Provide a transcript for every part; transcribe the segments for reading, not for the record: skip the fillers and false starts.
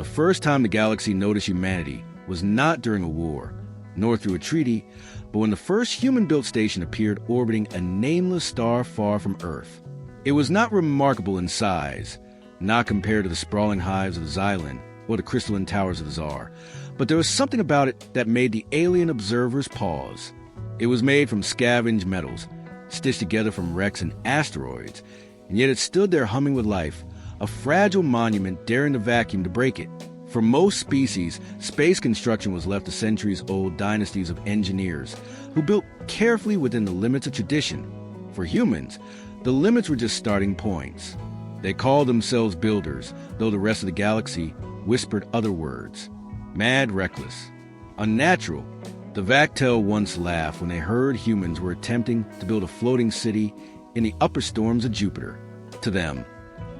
The first time the galaxy noticed humanity was not during a war, nor through a treaty, but when the first human-built station appeared orbiting a nameless star far from Earth. It was not remarkable in size, not compared to the sprawling hives of Xylan or the crystalline towers of the Tsar, but there was something about it that made the alien observers pause. It was made from scavenged metals, stitched together from wrecks and asteroids, and yet it stood there humming with life, a fragile monument daring the vacuum to break it. For most species, space construction was left to centuries-old dynasties of engineers who built carefully within the limits of tradition. For humans, the limits were just starting points. They called themselves builders, though the rest of the galaxy whispered other words. Mad, reckless, unnatural. The Vactel once laughed when they heard humans were attempting to build a floating city in the upper storms of Jupiter. To them,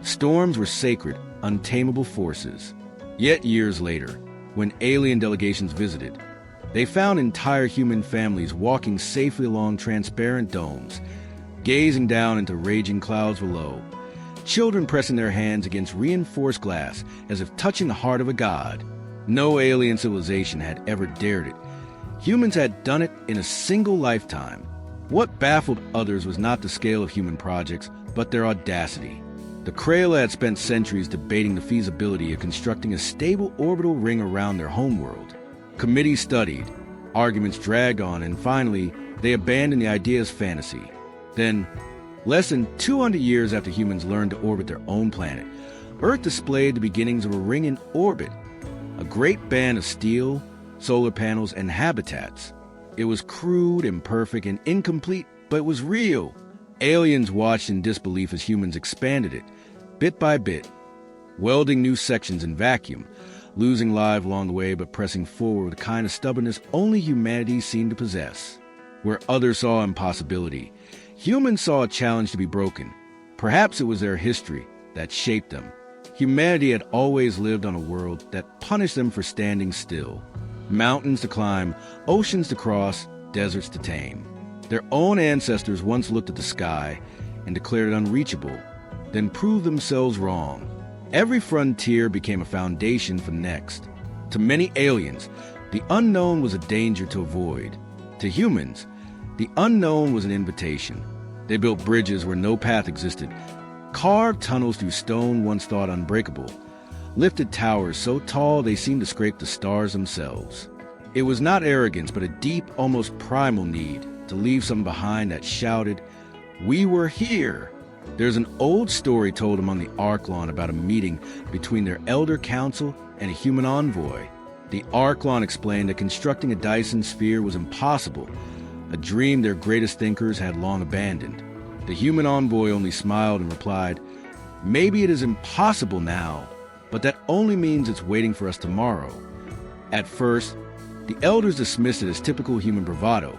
storms were sacred, untamable forces. Yet years later, when alien delegations visited, they found entire human families walking safely along transparent domes, gazing down into raging clouds below, children pressing their hands against reinforced glass as if touching the heart of a god. No alien civilization had ever dared it. Humans had done it in a single lifetime. What baffled others was not the scale of human projects, but their audacity. The Crayola had spent centuries debating the feasibility of constructing a stable orbital ring around their homeworld. Committees studied, arguments dragged on, and finally, they abandoned the idea as fantasy. Then, less than 200 years after humans learned to orbit their own planet, Earth displayed the beginnings of a ring in orbit, a great band of steel, solar panels, and habitats. It was crude, imperfect, and incomplete, but it was real. Aliens watched in disbelief as humans expanded it, bit by bit, welding new sections in vacuum, losing lives along the way but pressing forward with the kind of stubbornness only humanity seemed to possess. Where others saw impossibility, humans saw a challenge to be broken. Perhaps it was their history that shaped them. Humanity had always lived on a world that punished them for standing still. Mountains to climb, oceans to cross, deserts to tame. Their own ancestors once looked at the sky and declared it unreachable, then proved themselves wrong. Every frontier became a foundation for the next. To many aliens, the unknown was a danger to avoid. To humans, the unknown was an invitation. They built bridges where no path existed, carved tunnels through stone once thought unbreakable, lifted towers so tall they seemed to scrape the stars themselves. It was not arrogance, but a deep, almost primal need to leave something behind that shouted, "We were here!" There's an old story told among the Arclon about a meeting between their elder council and a human envoy. The Arclon explained that constructing a Dyson sphere was impossible, a dream their greatest thinkers had long abandoned. The human envoy only smiled and replied, "Maybe it is impossible now, but that only means it's waiting for us tomorrow." At first, the elders dismissed it as typical human bravado,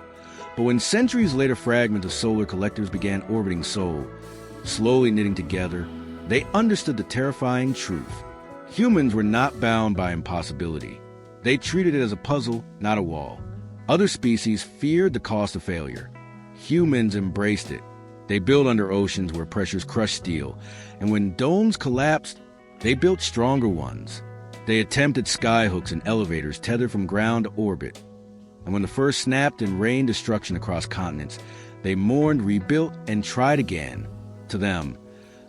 but when centuries later fragments of solar collectors began orbiting Sol, slowly knitting together, they understood the terrifying truth. Humans were not bound by impossibility. They treated it as a puzzle, not a wall. Other species feared the cost of failure. Humans embraced it. They built under oceans where pressures crushed steel, and when domes collapsed, they built stronger ones. They attempted skyhooks and elevators tethered from ground to orbit. And when the first snapped and rained destruction across continents, they mourned, rebuilt, and tried again. To them,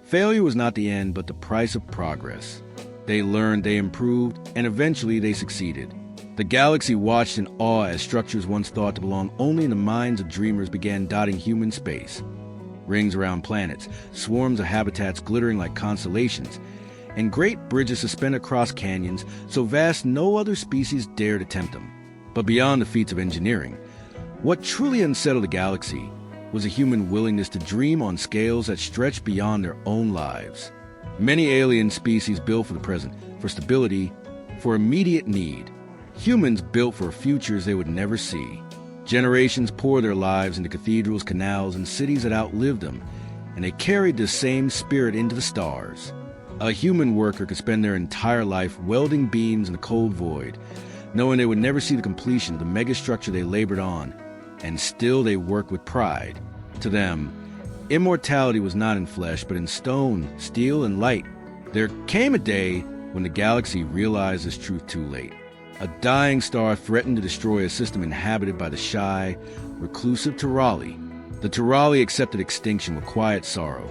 failure was not the end, but the price of progress. They learned, they improved, and eventually they succeeded. The galaxy watched in awe as structures once thought to belong only in the minds of dreamers began dotting human space. Rings around planets, swarms of habitats glittering like constellations, and great bridges suspended across canyons so vast no other species dared attempt them. But beyond the feats of engineering, what truly unsettled the galaxy was a human willingness to dream on scales that stretched beyond their own lives. Many alien species built for the present, for stability, for immediate need. Humans built for futures they would never see. Generations poured their lives into cathedrals, canals, and cities that outlived them, and they carried this same spirit into the stars. A human worker could spend their entire life welding beams in the cold void, knowing they would never see the completion of the megastructure they labored on, and still they worked with pride. To them, immortality was not in flesh, but in stone, steel, and light. There came a day when the galaxy realized this truth too late. A dying star threatened to destroy a system inhabited by the shy, reclusive Turali. The Turali accepted extinction with quiet sorrow.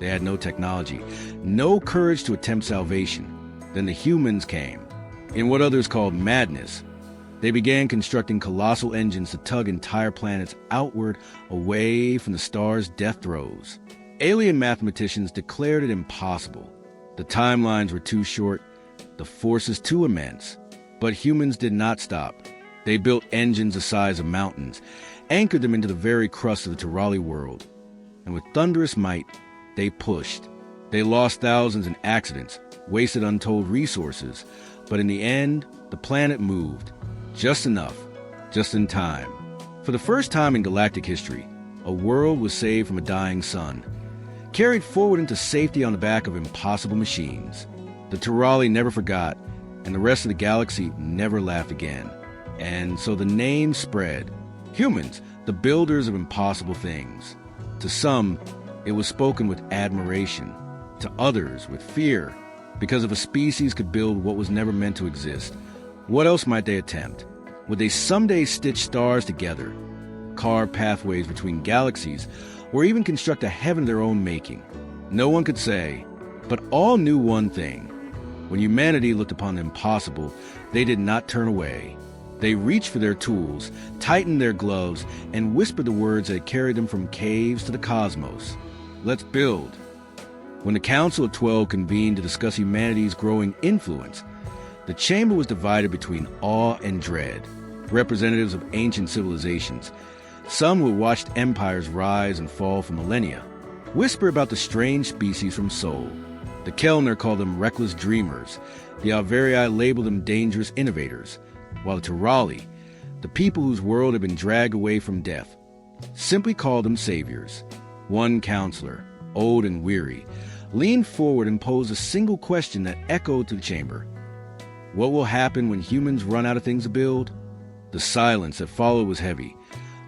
They had no technology, no courage to attempt salvation. Then the humans came. In what others called madness, they began constructing colossal engines to tug entire planets outward, away from the star's death throes. Alien mathematicians declared it impossible. The timelines were too short, the forces too immense. But humans did not stop. They built engines the size of mountains, anchored them into the very crust of the Turali world. And with thunderous might, they pushed. They lost thousands in accidents, wasted untold resources, but in the end, the planet moved. Just enough, just in time. For the first time in galactic history, a world was saved from a dying sun, carried forward into safety on the back of impossible machines. The Turali never forgot, and the rest of the galaxy never laughed again. And so the name spread. Humans, the builders of impossible things. To some, it was spoken with admiration. To others, with fear, because if a species could build what was never meant to exist, what else might they attempt? Would they someday stitch stars together, carve pathways between galaxies, or even construct a heaven of their own making? No one could say, but all knew one thing. When humanity looked upon the impossible, they did not turn away. They reached for their tools, tightened their gloves, and whispered the words that carried them from caves to the cosmos. Let's build. When the Council of 12 convened to discuss humanity's growing influence, the chamber was divided between awe and dread. Representatives of ancient civilizations, some who had watched empires rise and fall for millennia, whisper about the strange species from Sol. The Kellner called them reckless dreamers. The Alvarii labeled them dangerous innovators. While the Turali, the people whose world had been dragged away from death, simply called them saviors. One counselor, old and weary, leaned forward and posed a single question that echoed through the chamber. What will happen when humans run out of things to build? The silence that followed was heavy,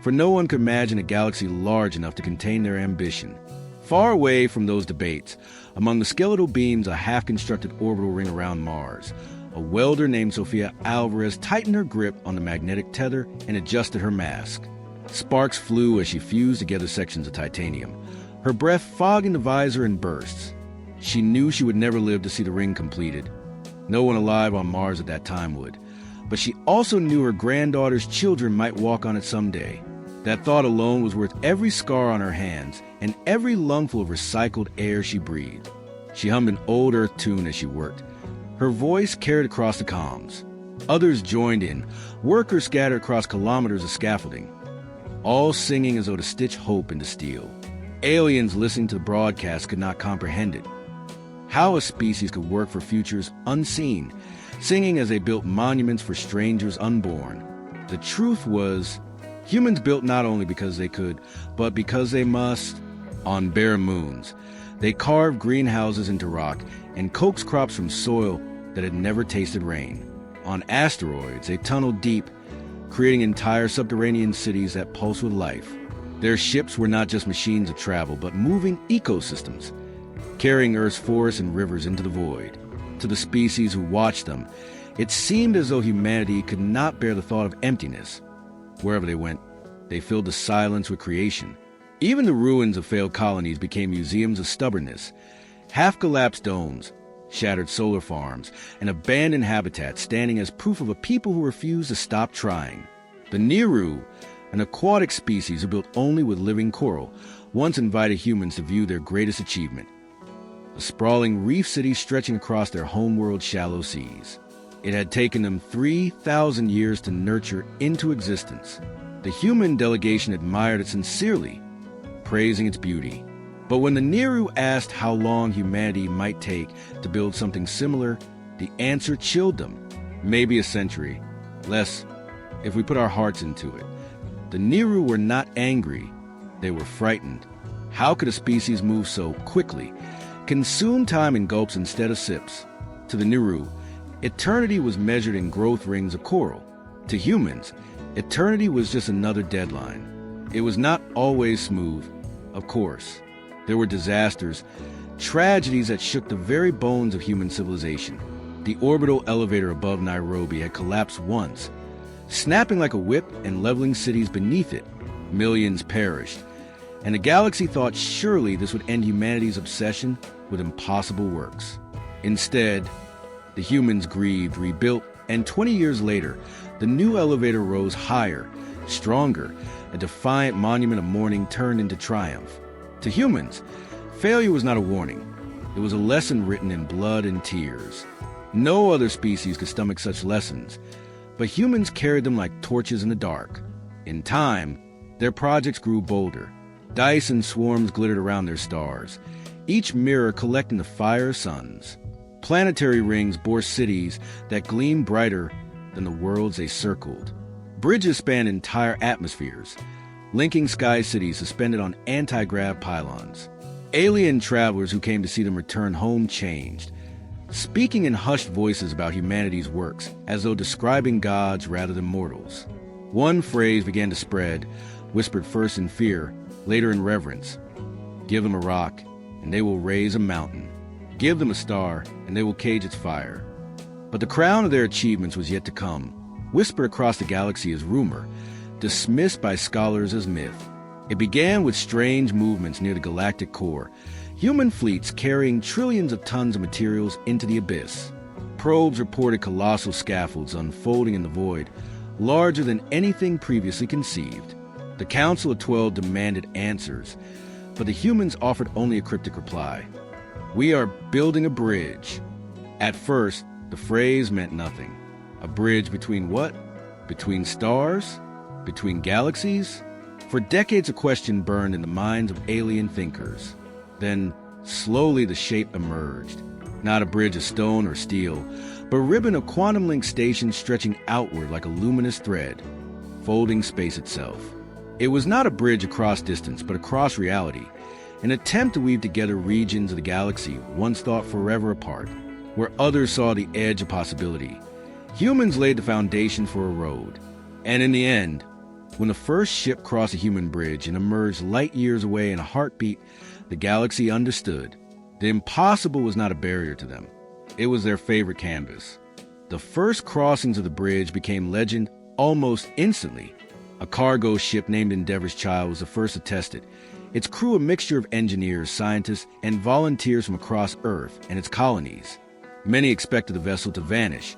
for no one could imagine a galaxy large enough to contain their ambition. Far away from those debates, among the skeletal beams, a half-constructed orbital ring around Mars, a welder named Sofia Alvarez tightened her grip on the magnetic tether and adjusted her mask. Sparks flew as she fused together sections of titanium, her breath fogging the visor in bursts. She knew she would never live to see the ring completed. No one alive on Mars at that time would. But she also knew her granddaughter's children might walk on it someday. That thought alone was worth every scar on her hands and every lungful of recycled air she breathed. She hummed an old Earth tune as she worked. Her voice carried across the comms. Others joined in, workers scattered across kilometers of scaffolding, all singing as though to stitch hope into steel. Aliens listening to the broadcast could not comprehend it. How a species could work for futures unseen, singing as they built monuments for strangers unborn. The truth was, humans built not only because they could, but because they must. On bare moons, they carved greenhouses into rock and coaxed crops from soil that had never tasted rain. On asteroids, they tunneled deep, creating entire subterranean cities that pulsed with life. Their ships were not just machines of travel, but moving ecosystems, carrying Earth's forests and rivers into the void. To the species who watched them, it seemed as though humanity could not bear the thought of emptiness. Wherever they went, they filled the silence with creation. Even the ruins of failed colonies became museums of stubbornness. Half-collapsed domes, shattered solar farms, and abandoned habitats standing as proof of a people who refused to stop trying. The Niru, an aquatic species who built only with living coral, once invited humans to view their greatest achievement, a sprawling reef city stretching across their homeworld's shallow seas. It had taken them 3,000 years to nurture into existence. The human delegation admired it sincerely, praising its beauty. But when the Niru asked how long humanity might take to build something similar, the answer chilled them. Maybe a century. Less, if we put our hearts into it. The Niru were not angry. They were frightened. How could a species move so quickly, consume time in gulps instead of sips? To the Niru, eternity was measured in growth rings of coral. To humans, eternity was just another deadline. It was not always smooth, of course. There were disasters, tragedies that shook the very bones of human civilization. The orbital elevator above Nairobi had collapsed once, snapping like a whip and leveling cities beneath it. Millions perished, and the galaxy thought surely this would end humanity's obsession with impossible works. Instead, the humans grieved, rebuilt, and 20 years later, the new elevator rose higher, stronger, a defiant monument of mourning turned into triumph. To humans, failure was not a warning. It was a lesson written in blood and tears. No other species could stomach such lessons, but humans carried them like torches in the dark. In time, their projects grew bolder. Dice and swarms glittered around their stars, each mirror collecting the fire suns. Planetary rings bore cities that gleamed brighter than the worlds they circled. Bridges spanned entire atmospheres, linking sky cities suspended on anti-grav pylons. Alien travelers who came to see them return home changed, speaking in hushed voices about humanity's works, as though describing gods rather than mortals. One phrase began to spread, whispered first in fear, later in reverence. Give them a rock, and they will raise a mountain. Give them a star, and they will cage its fire. But the crown of their achievements was yet to come, whispered across the galaxy as rumor, dismissed by scholars as myth. It began with strange movements near the galactic core, human fleets carrying trillions of tons of materials into the abyss. Probes reported colossal scaffolds unfolding in the void, larger than anything previously conceived. The Council of 12 demanded answers, but the humans offered only a cryptic reply. We are building a bridge. At first, the phrase meant nothing. A bridge between what? Between stars? Between galaxies? For decades, a question burned in the minds of alien thinkers. Then, slowly the shape emerged. Not a bridge of stone or steel, but a ribbon of quantum-link stations stretching outward like a luminous thread, folding space itself. It was not a bridge across distance, but across reality, an attempt to weave together regions of the galaxy once thought forever apart, where others saw the edge of possibility. Humans laid the foundation for a road, and in the end, when the first ship crossed a human bridge and emerged light years away in a heartbeat, the galaxy understood. The impossible was not a barrier to them. It was their favorite canvas. The first crossings of the bridge became legend almost instantly. A cargo ship named Endeavor's Child was the first to test it. Its crew a mixture of engineers, scientists, and volunteers from across Earth and its colonies. Many expected the vessel to vanish,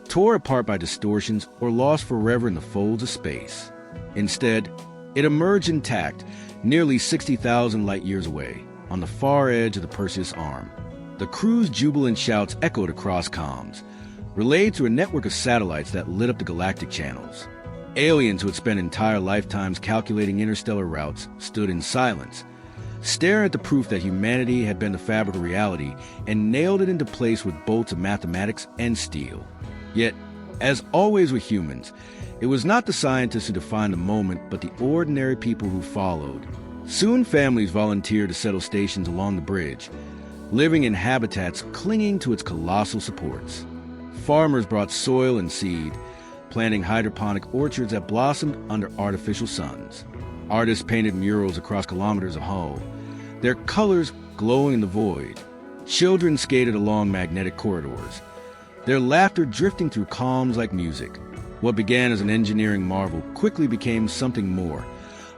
tore apart by distortions, or lost forever in the folds of space. Instead, it emerged intact, nearly 60,000 light-years away, on the far edge of the Perseus Arm. The crew's jubilant shouts echoed across comms, relayed through a network of satellites that lit up the galactic channels. Aliens who had spent entire lifetimes calculating interstellar routes stood in silence, staring at the proof that humanity had been the fabric of reality and nailed it into place with bolts of mathematics and steel. Yet, as always with humans, it was not the scientists who defined the moment, but the ordinary people who followed. Soon families volunteered to settle stations along the bridge, living in habitats clinging to its colossal supports. Farmers brought soil and seed, planting hydroponic orchards that blossomed under artificial suns. Artists painted murals across kilometers of hull, their colors glowing in the void. Children skated along magnetic corridors, their laughter drifting through calms like music. What began as an engineering marvel quickly became something more,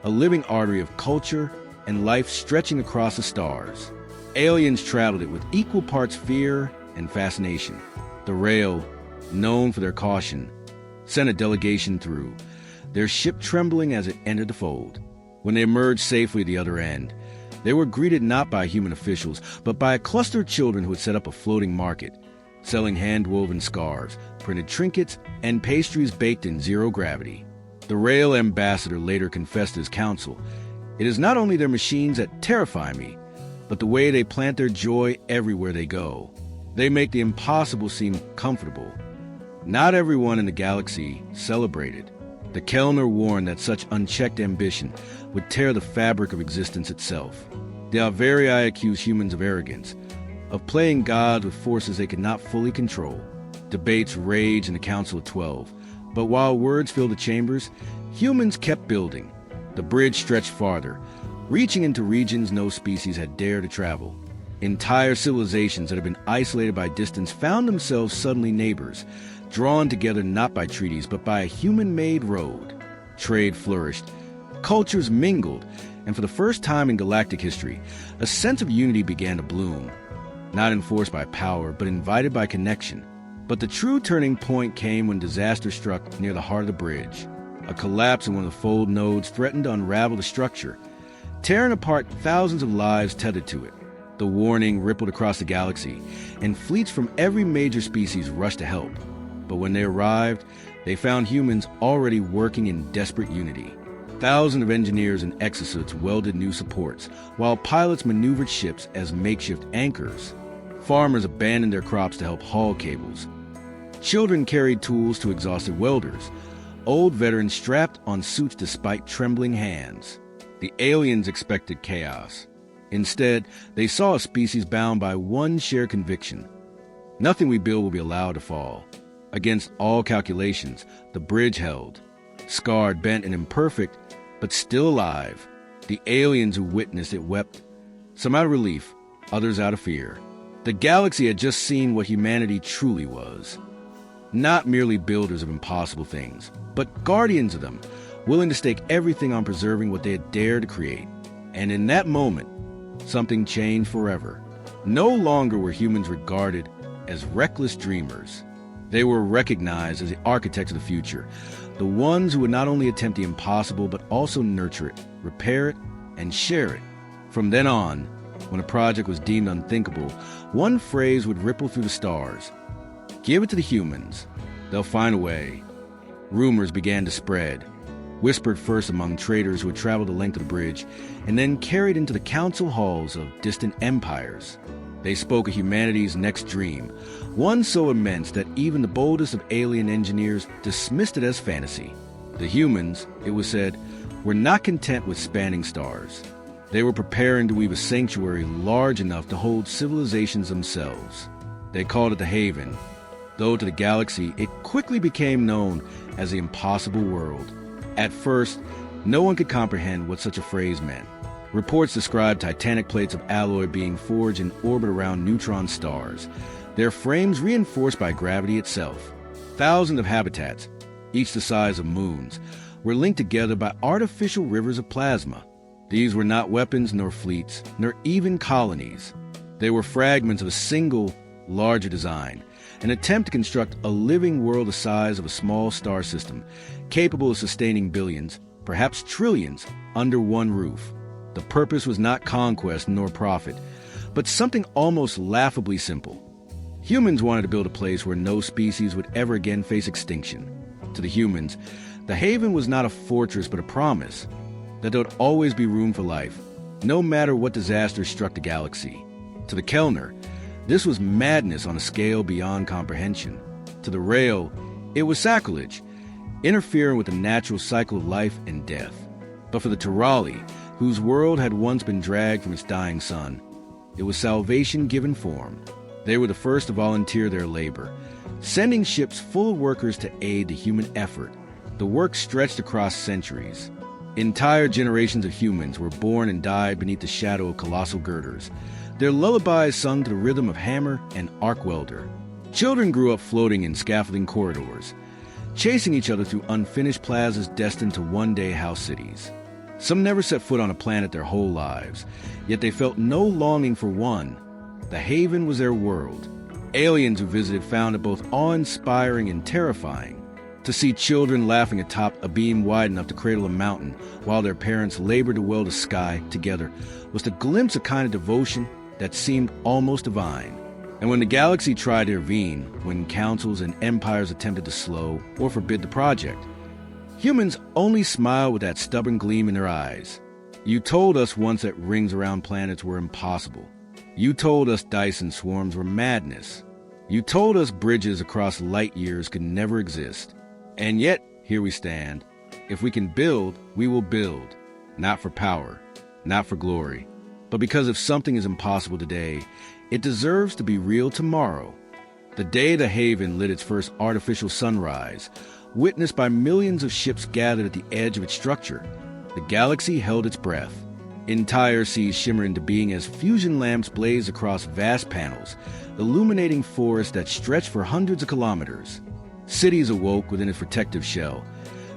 a living artery of culture and life stretching across the stars. Aliens traveled it with equal parts fear and fascination. The rail, known for their caution, sent a delegation through, their ship trembling as it entered the fold. When they emerged safely at the other end, they were greeted not by human officials, but by a cluster of children who had set up a floating market, selling hand-woven scarves, printed trinkets, and pastries baked in zero gravity. The rail ambassador later confessed to his council, "It is not only their machines that terrify me, but the way they plant their joy everywhere they go. They make the impossible seem comfortable." Not everyone in the galaxy celebrated. The Kellner warned that such unchecked ambition would tear the fabric of existence itself. The Alvarii accused humans of arrogance, of playing God with forces they could not fully control. Debates raged in the Council of 12, but while words filled the chambers, humans kept building. The bridge stretched farther, reaching into regions no species had dared to travel. Entire civilizations that had been isolated by distance found themselves suddenly neighbors, drawn together not by treaties but by a human-made road. Trade flourished, cultures mingled, and for the first time in galactic history, a sense of unity began to bloom, not enforced by power but invited by connection. But the true turning point came when disaster struck near the heart of the bridge. A collapse in one of the fold nodes threatened to unravel the structure, tearing apart thousands of lives tethered to it. The warning rippled across the galaxy, and fleets from every major species rushed to help. But when they arrived, they found humans already working in desperate unity. Thousands of engineers and exosuits welded new supports, while pilots maneuvered ships as makeshift anchors. Farmers abandoned their crops to help haul cables. Children carried tools to exhausted welders. Old veterans strapped on suits despite trembling hands. The aliens expected chaos. Instead, they saw a species bound by one shared conviction. Nothing we build will be allowed to fall. Against all calculations, the bridge held. Scarred, bent, and imperfect, but still alive. The aliens who witnessed it wept, some out of relief, others out of fear. The galaxy had just seen what humanity truly was. Not merely builders of impossible things, but guardians of them, willing to stake everything on preserving what they had dared to create. And in that moment, something changed forever. No longer were humans regarded as reckless dreamers. They were recognized as the architects of the future, the ones who would not only attempt the impossible but also nurture it, repair it, and share it. From then on, when a project was deemed unthinkable, one phrase would ripple through the stars: "Give it to the humans. They'll find a way." Rumors began to spread, whispered first among traders who had traveled the length of the bridge, and then carried into the council halls of distant empires. They spoke of humanity's next dream, one so immense that even the boldest of alien engineers dismissed it as fantasy. The humans, it was said, were not content with spanning stars. They were preparing to weave a sanctuary large enough to hold civilizations themselves. They called it the Haven, though to the galaxy it quickly became known as the Impossible World. At first, no one could comprehend what such a phrase meant. Reports described titanic plates of alloy being forged in orbit around neutron stars, their frames reinforced by gravity itself. Thousands of habitats, each the size of moons, were linked together by artificial rivers of plasma. These were not weapons nor fleets, nor even colonies. They were fragments of a single, larger design, an attempt to construct a living world the size of a small star system, capable of sustaining billions, perhaps trillions, under one roof. The purpose was not conquest nor profit, but something almost laughably simple. Humans wanted to build a place where no species would ever again face extinction. To the humans, the Haven was not a fortress but a promise that there would always be room for life, no matter what disaster struck the galaxy. To the Kellner, this was madness on a scale beyond comprehension. To the Rail, it was sacrilege, interfering with the natural cycle of life and death. But for the Terali, whose world had once been dragged from its dying sun, it was salvation given form. They were the first to volunteer their labor, sending ships full of workers to aid the human effort. The work stretched across centuries. Entire generations of humans were born and died beneath the shadow of colossal girders, their lullabies sung to the rhythm of hammer and arc welder. Children grew up floating in scaffolding corridors, chasing each other through unfinished plazas destined to one day house cities. Some never set foot on a planet their whole lives, yet they felt no longing for one. The Haven was their world. Aliens who visited found it both awe-inspiring and terrifying. To see children laughing atop a beam wide enough to cradle a mountain while their parents labored to weld a sky together was to glimpse a kind of devotion that seemed almost divine. And when the galaxy tried to intervene, when councils and empires attempted to slow or forbid the project, humans only smiled with that stubborn gleam in their eyes. You told us once that rings around planets were impossible. You told us Dyson swarms were madness. You told us bridges across light years could never exist. And yet, here we stand. If we can build, we will build. Not for power, not for glory, but because if something is impossible today, it deserves to be real tomorrow. The day the Haven lit its first artificial sunrise, witnessed by millions of ships gathered at the edge of its structure, the galaxy held its breath. Entire seas shimmer into being as fusion lamps blaze across vast panels, illuminating forests that stretch for hundreds of kilometers. Cities awoke within its protective shell,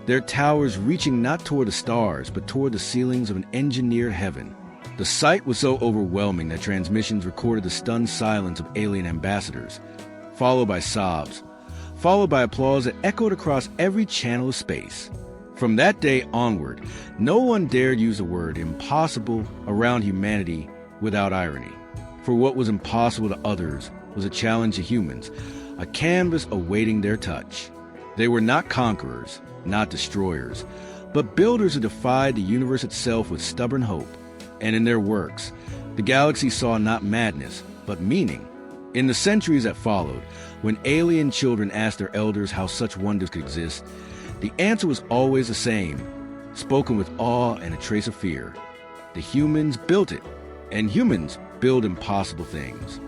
their towers reaching not toward the stars, but toward the ceilings of an engineered heaven. The sight was so overwhelming that transmissions recorded the stunned silence of alien ambassadors, followed by sobs, followed by applause that echoed across every channel of space. From that day onward, no one dared use the word impossible around humanity without irony. For what was impossible to others was a challenge to humans, a canvas awaiting their touch. They were not conquerors, not destroyers, but builders who defied the universe itself with stubborn hope. And in their works, the galaxy saw not madness, but meaning. In the centuries that followed, when alien children asked their elders how such wonders could exist, the answer was always the same, spoken with awe and a trace of fear. The humans built it, and humans build impossible things.